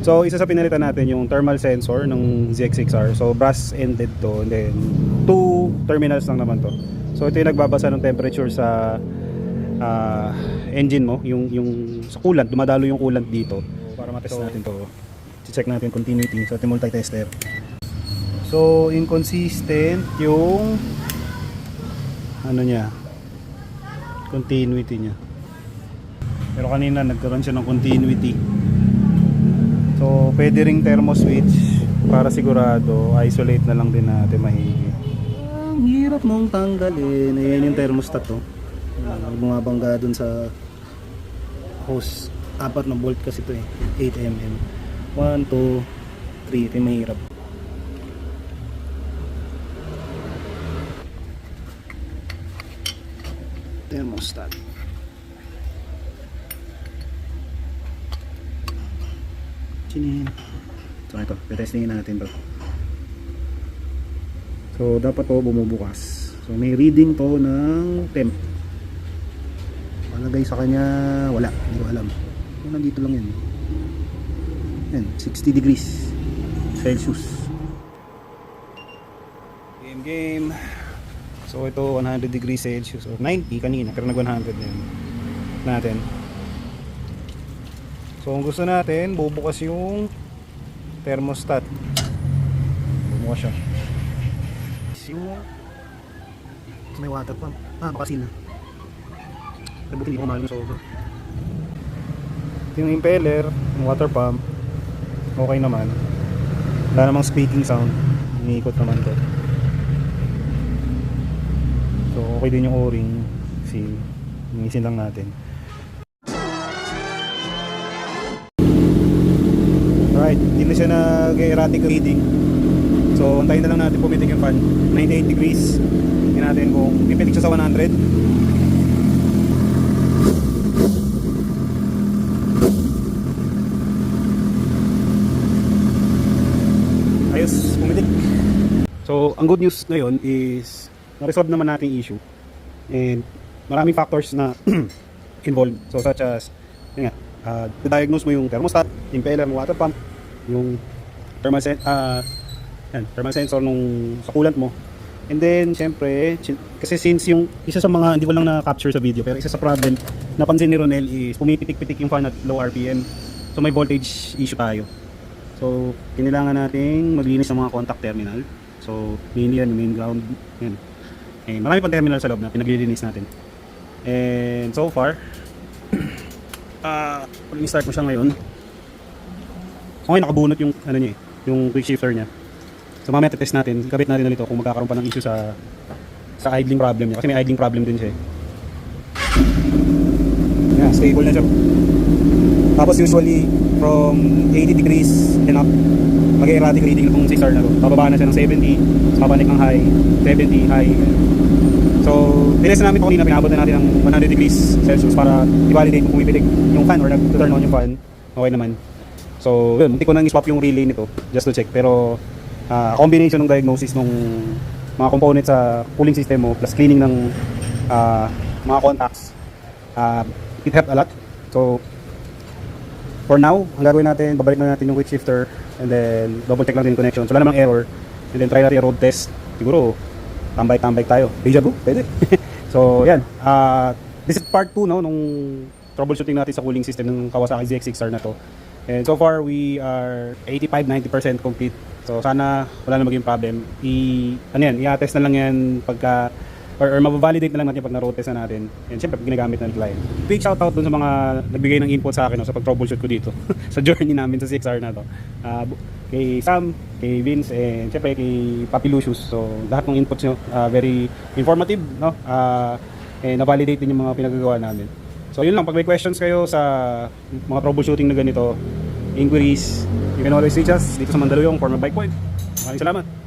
So isa sa pinalitan natin yung thermal sensor ng ZX6R. So brass ended to, and then 2 terminals lang naman to. So ito yung nagbabasa ng temperature sa engine mo, yung sa coolant, dumadalo yung coolant dito. Para matest natin to, check natin continuity sa ating multi-tester. So inconsistent yung ano niya, continuity niya. Pero kanina nagkaroon siya ng continuity. So pwede ring thermo switch para sigurado, isolate na lang din natin maigi. Ang hirap mong tanggalin. Ayan yung thermostat to. Bumabangga dun sa hose. 4 na bolt kasi ito eh, 8mm. 1, 2, 3. Ito yung mahirap. Thermostat. Sinin. So ito, testingin natin to. So dapat to bumubukas. So may reading to ng temp. Malagay sa kanya, wala, hindi ko alam. Nandito lang yan. Yan, 60 degrees Celsius. Game. So ito 100 degrees Celsius or 90 kanina, pero nag 100 na yun natin. So kung gusto natin, bubukas yung thermostat. Bubukas siya. Yung may water pump. Baka sila. Pero hindi ko mahal yung sobra. Yung impeller, yung water pump, okay naman. Wala namang squeaking sound. Iniikot naman to. So okay din yung o-ring. Kasi minisin lang natin. Alright, hindi na siya nag-erratic reading. So antayin na lang natin pumitik yung fan. 98 degrees. Tingnan natin kung pipitik siya sa 100. Ayos, pumitik. So ang good news ngayon is na-resolve naman natin yung issue. And maraming factors na involved. So such as yun nga, diagnose mo yung thermostat, impeller, water pump, yung thermal sensor nung sa coolant mo. And then syempre, kasi since yung isa sa mga hindi ko lang na-capture sa video, pero isa sa problem napansin ni Ronel is pumipitik-pitik yung fan at low RPM. So may voltage issue tayo. So kailangan nating maglinis ng mga contact terminal. So mainly yan, main ground yan. And marami pang terminal sa loob na pinaglilinis natin. And so far pag i-start mo siya ngayon, okay, nakabunot yung ano niya, yung quick shifter niya. So mamaya test natin, ikabit natin na nito kung magkakaroon pa ng issue sa idling problem niya, kasi may idling problem din siya. Yeah, stable na siya. Tapos usually from 80 degrees and up, mag-erratic reading itong 6R na to. Bababa na siya ng 70, babalik ng high, 70 high. So tinest namin ito kanina, pinabot na natin ng 100 degrees Celsius para i-validate kung pumipitik yung fan or nag-turn on yung fan. Okay naman. So yun, hindi ko nang i-swap yung relay nito just to check, pero combination ng diagnosis ng mga components sa cooling system mo plus cleaning ng mga contacts, it helped a lot. So for now, ang gagawin natin, babalik na natin yung quick shifter and then double check lang din yung connection. So wala namang error. And then try natin yung road test. Siguro tambay-tambay tayo. Deja vu, pwede. So yan, this is part 2 no, nung troubleshooting natin sa cooling system ng Kawasaki ZX6R na to. And so far we are 85-90% complete. So sana wala na maging problem. I-attest na lang yan pagka or mababalidate na lang natin pag na-road test na natin. And syempre pag ginagamit na ng client. Big shoutout dun sa mga nagbigay ng input sa akin no, sa pag-troubleshoot ko dito sa journey namin sa 6R na to. Kay Sam, kay Vince, and syempre kay Papi Lucius. So lahat ng inputs nyo very informative, no? And na-validate din yung mga pinagagawa namin. So yun lang, pag may questions kayo sa mga troubleshooting na ganito, inquiries, you can always reach us dito sa Mandaluyong, Former Bike Point. Maraming salamat.